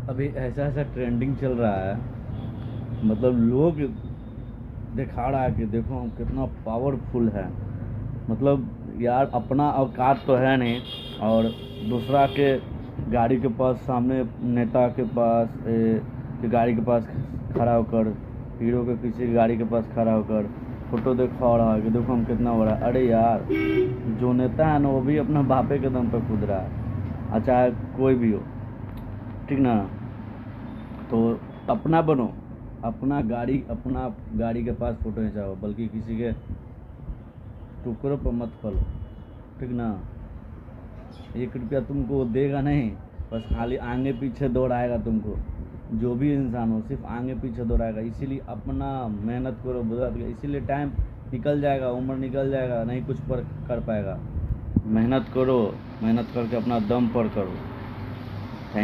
अभी ऐसा ऐसा ट्रेंडिंग चल रहा है, मतलब लोग दिखा रहा है कि देखो हम कितना पावरफुल है। मतलब यार अपना औकात तो है नहीं, और दूसरा के गाड़ी के पास, सामने नेता के पास के गाड़ी के पास खड़ा होकर, हीरो के किसी गाड़ी के पास खड़ा होकर फोटो दिखा रहा है कि देखो हम कितना बड़ा। अरे यार, जो नेता है ना वो भी अपना बापे के दम पर कूद रहा है, चाहे कोई भी हो, ठीक ना। तो अपना बनो, अपना गाड़ी के पास फोटो खिंचाओ, बल्कि किसी के टुकड़ों पर मत फलो, ठीक ना। 1 रुपया तुमको देगा नहीं, बस खाली आगे पीछे दौड़ाएगा तुमको। जो भी इंसान हो सिर्फ आगे पीछे दौड़ाएगा। इसीलिए अपना मेहनत करो, इसीलिए टाइम निकल जाएगा, उम्र निकल जाएगा, नहीं कुछ पर कर पाएगा। मेहनत करो, मेहनत करके अपना दम पर करो।